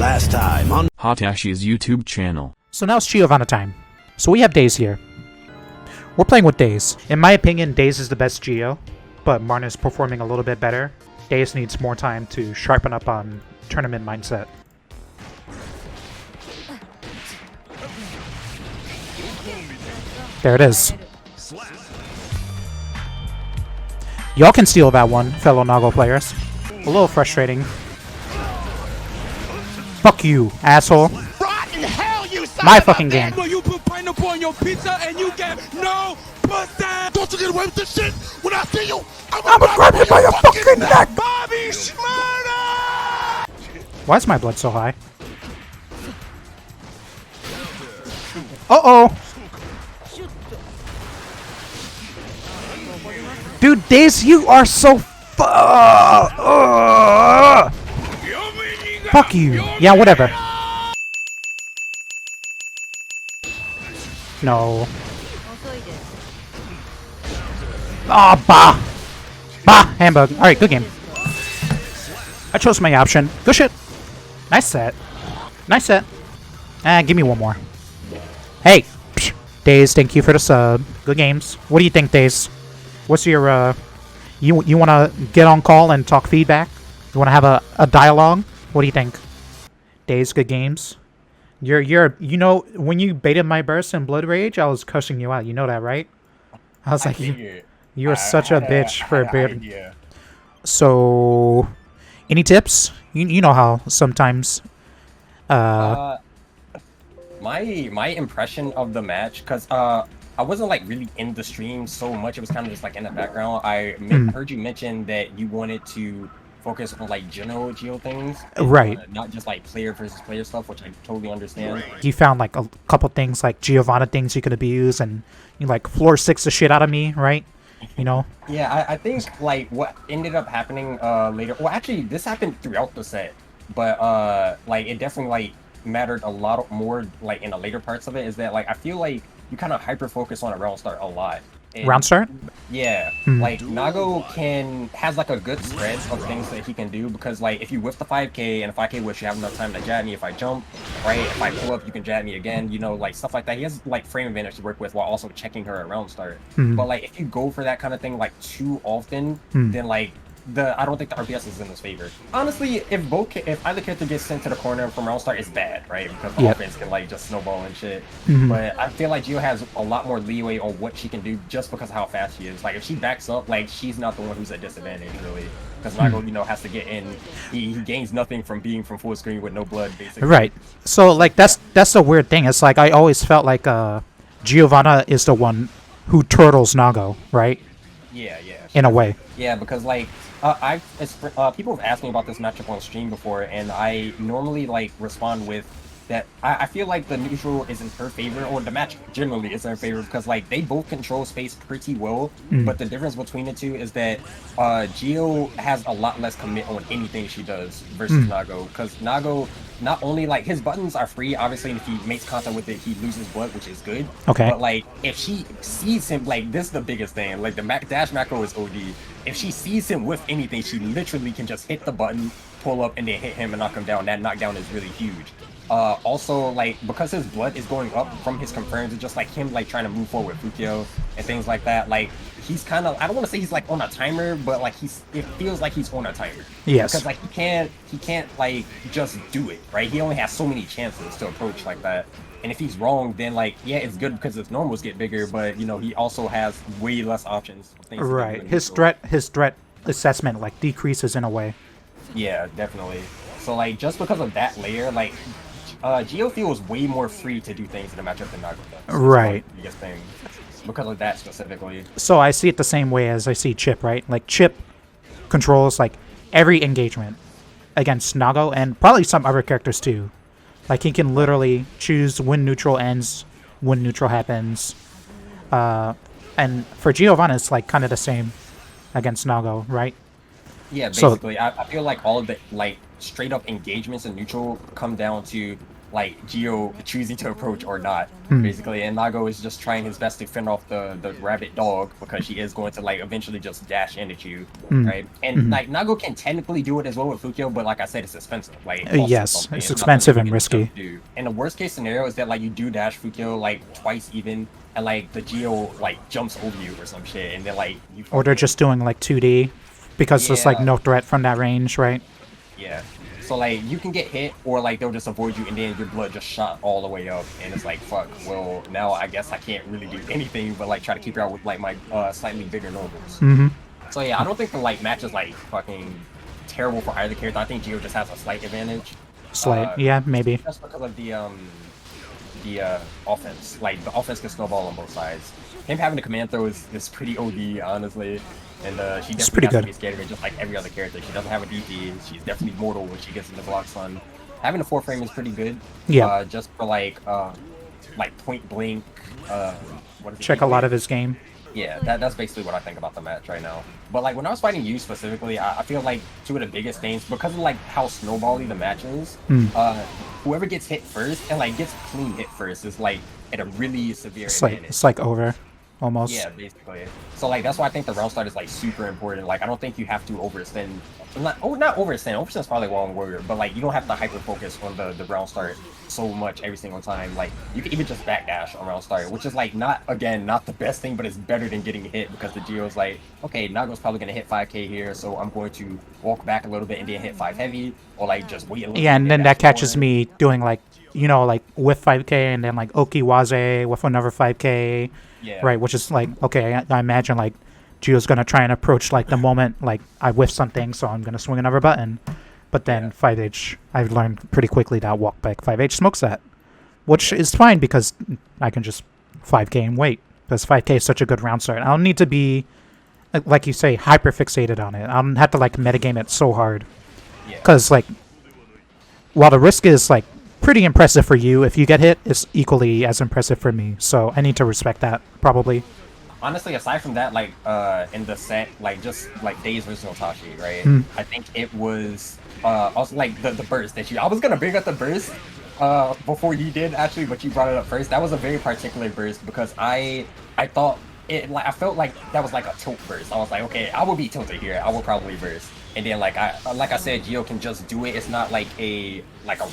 Last time on Hotashi's YouTube channel. So now it's Giovanna time. So we have Daze here. We're playing with Daze. In my opinion, Daze is the best Geo, but Marn is performing a little bit better. Daze needs more time to sharpen up on tournament mindset. There it is. Y'all can steal that one, fellow Nago players. A little frustrating. Fuck you, asshole. Rotten hell, you son My of a fucking bitch! game. Well, you put pineapple on your pizza and you get no pussy! Don't you get away with this shit? When I see you, I'ma grab you by your fucking neck! Bobby Schmurda! Why is my blood so high? Uh-oh! Dude, Daze, you are so fuck you. Yeah, whatever. No. Ah, bah! Bah! Hamburg. Alright, good game. I chose my option. Good shit. Nice set. Nice set. Give me one more. Hey! Psh, Daze, thank you for the sub. Good games. What do you think, Daze? What's your, you wanna get on call and talk feedback? You wanna have a dialogue? What do you think? Daze, good games. You know, when you baited my burst in Blood Rage, I was cussing you out. You know that, right? I was like, you are such a bitch for a bit. So, any tips? You know how sometimes, my impression of the match, because I wasn't like really in the stream so much. It was kind of just like in the background. I heard you mention that you wanted to focus on like general Geo things, and, right? Not just like player versus player stuff, which I totally understand. You found like a couple things like Giovanna things you could abuse, and you like floor 6 the shit out of me, right? You know? Yeah, I think like what ended up happening later. Well, actually, this happened throughout the set, but like it definitely like mattered a lot more like in the later parts of it. Is that like I feel like you kind of hyper focus on a round start a lot. And, round start? Yeah, like Nago has like a good spread of things that he can do, because like if you whiff the 5k and a 5k whiff, you have enough time to jab me if I jump, right? If I pull up, you can jab me again, you know, like stuff like that. He has like frame advantage to work with while also checking her at round start. But like if you go for that kind of thing like too often, then like I don't think the RPS is in his favor. Honestly, if either character gets sent to the corner from round start, it's bad, right? Because the offense can like just snowball and shit. But I feel like Gio has a lot more leeway on what she can do just because of how fast she is. Like if she backs up, like she's not the one who's at disadvantage really. Because Nago, you know, has to get in. He gains nothing from being from full screen with no blood, basically. Right. So like that's the weird thing. It's like I always felt like Giovanna is the one who turtles Nago, right? Yeah. In a way. Yeah, because like people have asked me about this matchup on stream before, and I normally like respond with that I feel like the neutral is in her favor, or the match generally is in her favor, because like they both control space pretty well, but the difference between the two is that Gio has a lot less commit on anything she does versus Nago, because Nago, not only like his buttons are free, obviously, and if he makes contact with it, he loses blood, which is good. Okay. But like if she sees him, like this is the biggest thing, like the dash macro is OD. If she sees him with anything, she literally can just hit the button, pull up, and then hit him and knock him down. That knockdown is really huge. Also, like, because his blood is going up from his confirms, it's just like him like trying to move forward with Fukio and things like that. Like he's kind of, I don't want to say he's like on a timer, but like it feels like he's on a timer. Yes. Because like he can't like just do it, right? He only has so many chances to approach like that. And if he's wrong, then like, yeah, it's good because his normals get bigger, but you know, he also has way less options. Right. His threat assessment like decreases in a way. Yeah, definitely. So like, just because of that layer, like, Gio feels way more free to do things in the matchup than Nago does. Right. The biggest thing. Because of that specifically. So I see it the same way as I see Chip, right? Like Chip controls like every engagement against Nago and probably some other characters too. Like he can literally choose when neutral ends, when neutral happens. And for Giovanna, it's like kind of the same against Nago, right? Yeah, basically. So, I feel like all of the like straight up engagements in neutral come down to like Gio choosing to approach or not, basically. And Nago is just trying his best to fend off the rabbit dog because she is going to like eventually just dash in at you, right? And like Nago can technically do it as well with Fukyo, but like I said, it's expensive. Like it costs yes, something. it's not expensive something and you can risky. just do. And the worst case scenario is that like you do dash Fukyo like twice even, and like the Geo like jumps over you or some shit, and then like you. Or they're just doing like 2D because there's like Yeah. no threat from that range, right? Yeah. So like you can get hit, or like they'll just avoid you, and then your blood just shot all the way up, and it's like fuck. Well, now I guess I can't really do anything but like try to keep her out with like my slightly bigger normals. So yeah, I don't think the like match is like fucking terrible for either character. I think Gio just has a slight advantage. Slight, yeah, maybe. Just because of the offense. Like the offense can snowball on both sides. Him having a command throw is pretty OD, honestly. And she pretty definitely has good. to be scared of it, just like every other character. She doesn't have a DP. She's definitely mortal when she gets into block stun. Having a 4 frame is pretty good. Yeah. Just for like point blank. What is it? Check a lot of his game. Yeah, that's basically what I think about the match right now. But like when I was fighting you specifically, I feel like two of the biggest things, because of like how snowbally the match is, whoever gets hit first and like gets clean hit first is like at a really severe advantage. It's like over, almost. Yeah, basically. So like that's why I think the round start is like super important. Like I don't think you have to overextend. Not overextend. Overextend's probably the wrong word, but like you don't have to hyper focus on the round start so much every single time. Like you can even just backdash on round start, which is like not the best thing, but it's better than getting hit because the Geo's like, okay, Nago's probably gonna hit 5k here, so I'm going to walk back a little bit and then hit 5 heavy, or like just wait a little bit. Yeah, and then that catches me doing like, you know, like with 5k and then like Okiwaze with another 5k. Yeah. Right, which is like, okay, I imagine like Gio's gonna try and approach like the moment like I whiff something, so I'm gonna swing another button. But then 5H, I've learned pretty quickly that walk back 5H smokes that, which is fine because I can just 5k and wait, because 5k is such a good round start. I don't need to be, like you say, hyper fixated on it. I don't have to like metagame it so hard, because like while the risk is like pretty impressive for you, if you get hit, it's equally as impressive for me. So I need to respect that probably. Honestly, aside from that, like in the set, like just like Daze versus Hotashi, right? I think it was also like the burst that I was gonna bring up the burst before you did actually, but you brought it up first. That was a very particular burst because I thought it, like I felt like that was like a tilt burst. I was like, okay, I will be tilted here. I will probably burst. And then like I said, Gio can just do it. It's not like a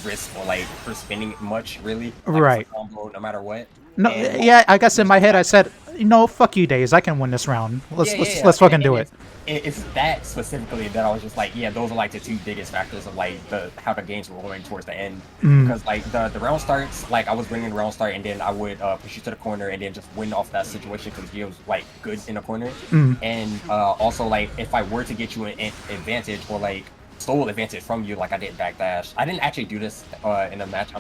risk or like for spinning much really. Like, right. It's a combo no matter what. No, And yeah, I guess in my head I said, you know, fuck you, Daze. I can win this round. Let's fucking do it. It's that specifically that I was just like, yeah, those are like the two biggest factors of like how the games were going towards the end. Because like the round starts, like I was bringing the round start and then I would push you to the corner and then just win off that situation because Gio was like good in the corner. And also like if I were to get you an advantage or like stole advantage from you, like I didn't backdash. I didn't actually do this in a match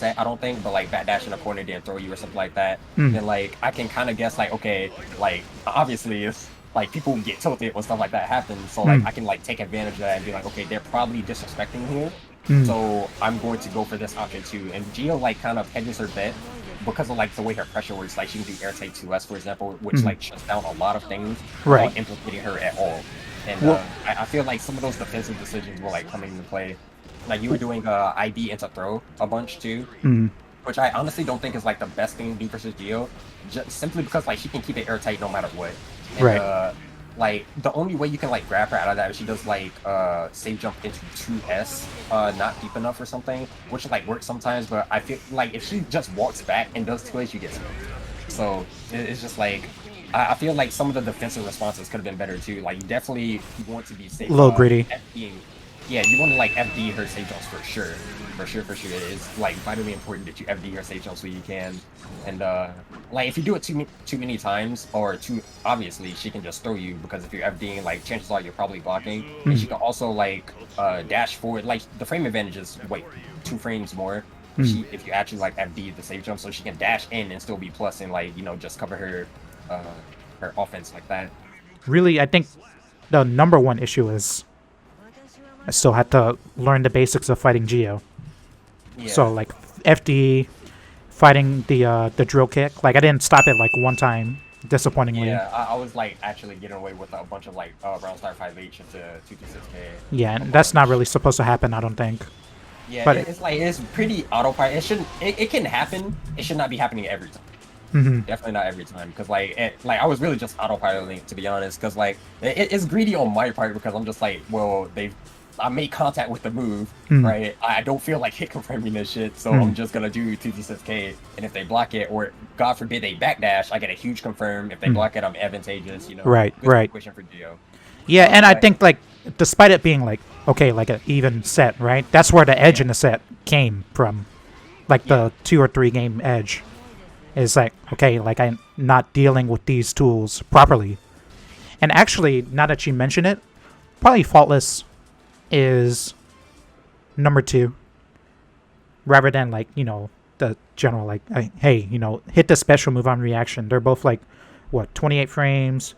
I don't think, but like backdash in a corner didn't throw you or something like that. Then like I can kind of guess like, okay, like obviously if like people get tilted or stuff like that happens, so like I can like take advantage of that and be like, okay, they're probably disrespecting here, so I'm going to go for this option too. And Gio like kind of hedges her bet because of like the way her pressure works. Like she can do airtight 2S, for example, which like shuts down a lot of things without implicating her at all. And I feel like some of those defensive decisions will like come into play. Like you were doing IB into throw a bunch too, which I honestly don't think is like the best thing to do versus Gio, just simply because like she can keep it airtight no matter what. And, like the only way you can like grab her out of that is she does like safe jump into 2S, not deep enough or something, which like works sometimes. But I feel like if she just walks back and does 2S, you get smoked. So it's just like. I feel like some of the defensive responses could have been better too. Like, you definitely want to be safe. A little greedy. Yeah, you want to like FD her safe jumps for sure. For sure. It is like vitally important that you FD her safe jumps when you can. And like if you do it too many times, or too obviously, she can just throw you because if you're FDing, like chances are you're probably blocking. And she can also like dash forward. Like the frame advantage is 2 frames more. If you actually like FD the safe jump, so she can dash in and still be plus and like just cover her offense like that. Really, I think the number one issue is I still had to learn the basics of fighting Gio. Yeah. So like FD, fighting the drill kick. Like I didn't stop it like one time, disappointingly. Yeah, I was like actually getting away with a bunch of like round start 5H into 226k. Yeah, and that's not really supposed to happen, I don't think. Yeah, But it's like it's pretty autopilot. It shouldn't. It can happen. It should not be happening every time. Definitely not every time, because like I was really just autopiloting, to be honest, because like it's greedy on my part, because I'm just like, well, I made contact with the move, right? I don't feel like hit confirming this shit, so I'm just gonna do 2d6k, and if they block it, or God forbid they backdash, I get a huge confirm. If they block it, I'm advantageous, you know. Right, Good right. situation for Geo. Yeah, and I think, like, despite it being, like, okay, like an even set, right? That's where the edge in the set came from. Like, the 2 or 3 game edge. Is like, okay, like, I'm not dealing with these tools properly. And actually, now that you mention it, probably Faultless is number 2. Rather than, like, you know, the general, like, hey, you know, hit the special move on reaction. They're both, like, what, 28 frames?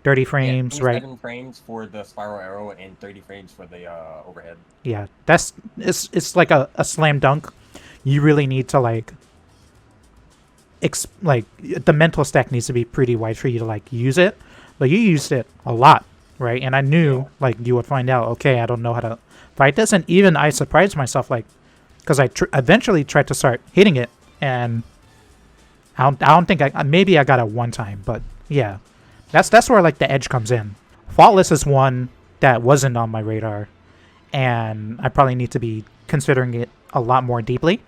30 frames, yeah, right? 7 frames for the spiral arrow and 30 frames for the overhead. Yeah, it's like a slam dunk. You really need to like the mental stack needs to be pretty wide for you to like use it. But you used it a lot, right? And I knew like you would find out. Okay, I don't know how to fight this, and even I surprised myself like because I eventually tried to start hitting it, and I don't think maybe I got it one time, but yeah. That's where like the edge comes in. Faultless is one that wasn't on my radar, and I probably need to be considering it a lot more deeply,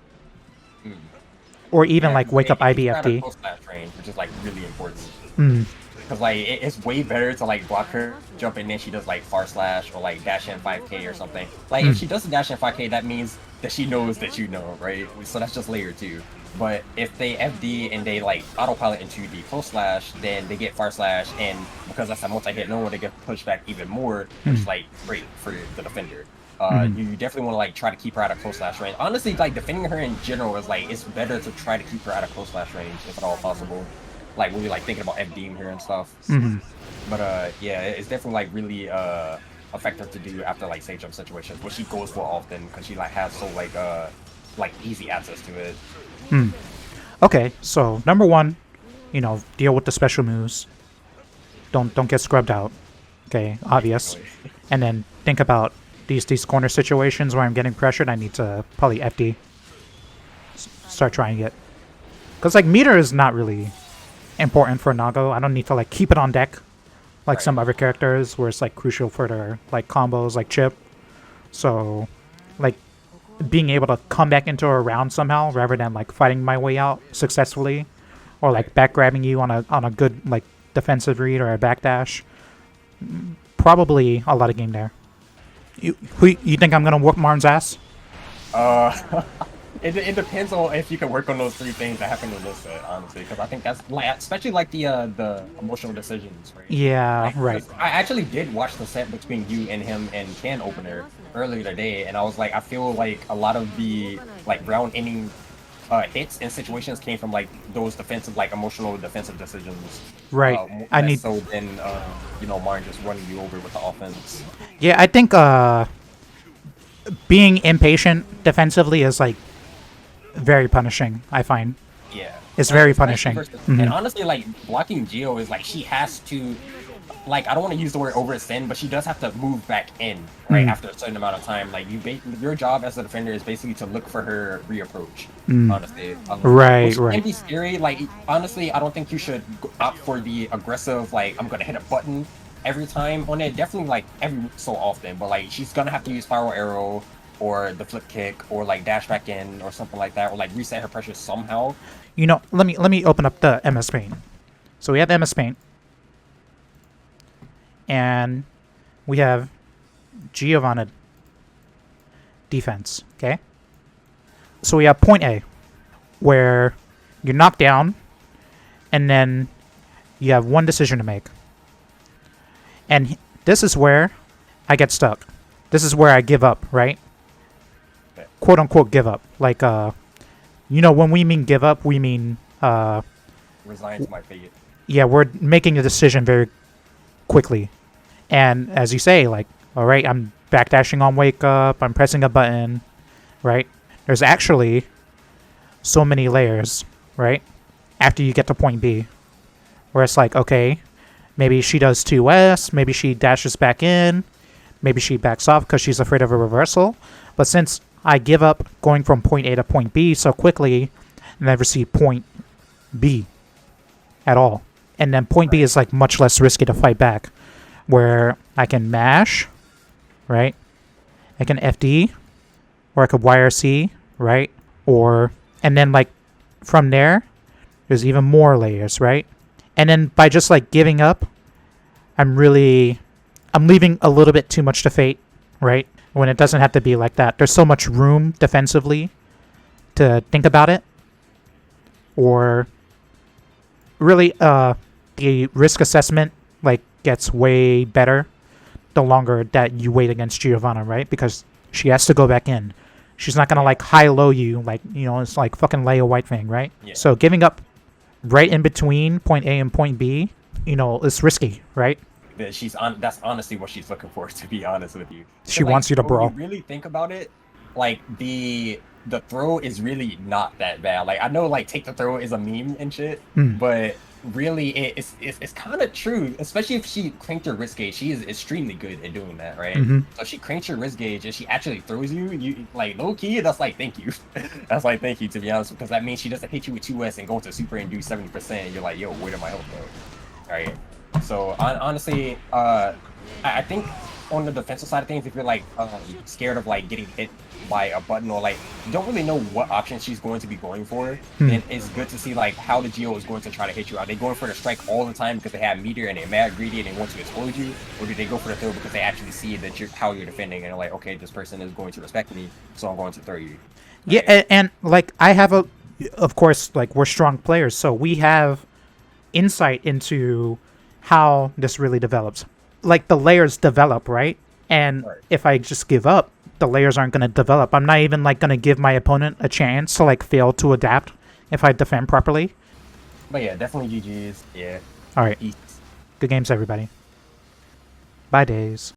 or even like wake up IBFD. Range, which is like really important. Because like it's way better to like block her, jump in, and she does like far slash or like dash in 5k or something. Like if she does the dash in 5k, that means that she knows that you know, right? So that's just layer 2. But if they FD and they like autopilot into the close slash, then they get far slash, and because that's a multi-hit no one, they get pushed back even more, which is like great for the defender. You definitely want to like try to keep her out of close slash range. Honestly, like defending her in general is like it's better to try to keep her out of close slash range if at all possible. Like when you're like thinking about FDing her and stuff. But yeah, it's definitely like really effective to do after like safe jump situations, which she goes for often because she like has so like easy access to it. Okay, so number 1, you know, deal with the special moves. Don't get scrubbed out. Okay, obvious. And then think about these corner situations where I'm getting pressured. I need to probably FD. Start trying it. Because like meter is not really important for Nago. I don't need to like keep it on deck like some other characters where it's like crucial for their like combos like Chip. So like being able to come back into a round somehow rather than like fighting my way out successfully or like back grabbing you on a good like defensive read or a backdash. Probably a lot of game there. You think I'm gonna whoop Marn's ass? It depends on if you can work on those 3 things that happen in this set, honestly, because I think that's like especially like the emotional decisions, right? Yeah, like, right. I actually did watch the set between you and him and Can opener earlier today, and I was like, I feel like a lot of the like round ending hits and situations came from like those defensive, like emotional defensive decisions. Right. I need so then you know, Marn just running you over with the offense. Yeah, I think being impatient defensively is like very punishing, I find. Yeah. It's very punishing. And honestly, like, blocking Geo is like, she has to, like, I don't want to use the word overextend, but she does have to move back in, right, after a certain amount of time. Like, your job as a defender is basically to look for her reapproach, honestly. Right. Which can be scary. Like, honestly, I don't think you should opt for the aggressive, like, I'm going to hit a button every time on it. Definitely, like, every so often. But, like, she's going to have to use Spiral Arrow, or the flip kick, or like dash back in, or something like that, or like reset her pressure somehow. You know, let me open up the MS Paint. So we have MS Paint, and we have Giovanna defense. Okay, so we have point A, where you're knocked down, and then you have one decision to make, and this is where I get stuck. This is where I give up, right? Quote unquote give up. Like you know, when we mean give up, we mean resign to my fate. Yeah, we're making a decision very quickly. And as you say, like, all right, I'm backdashing on wake up, I'm pressing a button, right? There's actually so many layers, right? After you get to point B, where it's like, okay, maybe she does 2S, maybe she dashes back in, maybe she backs off because she's afraid of a reversal. But since I give up going from point A to point B so quickly, and never see point B at all. And then point B is like much less risky to fight back, where I can mash, right? I can FD, or I could YRC, right? Or, and then like from there, there's even more layers, right? And then by just like giving up, I'm leaving a little bit too much to fate, right? When it doesn't have to be like that. There's so much room defensively to think about it. Or really, the risk assessment like gets way better the longer that you wait against Giovanna, right? Because she has to go back in. She's not gonna like high-low you, like, you know, it's like fucking Leia White thing, right? Yeah. So giving up right in between point A and point B, you know, is risky, right? That's honestly what she's looking for, to be honest with you. She wants you to brawl. When you really think about it, like the throw is really not that bad. Like I know like take the throw is a meme and shit, but really it's kind of true, especially if she cranked her wrist gauge. She is extremely good at doing that, right? So if she cranks your wrist gauge and she actually throws you like low key, that's like thank you. That's like thank you, to be honest, because that means she doesn't hit you with 2S and go to super and do 70%, and you're like, yo, where did my health go? Right? So honestly, I think on the defensive side of things, if you're like scared of like getting hit by a button, or like you don't really know what option she's going to be going for, then it's good to see like how the Geo is going to try to hit you. Are they going for the strike all the time because they have meteor and they're mad greedy and they want to explode you, or do they go for the throw because they actually see that how you're defending and they're like, okay, this person is going to respect me, so I'm going to throw you. Yeah, and like I have of course, like we're strong players, so we have insight into how this really develops. Like the layers develop, right? And if I just give up, the layers aren't going to develop. I'm not even like going to give my opponent a chance to like fail to adapt if I defend properly. But yeah, definitely GG's. Yeah. All right. Peace. Good games, everybody. Bye, Daze.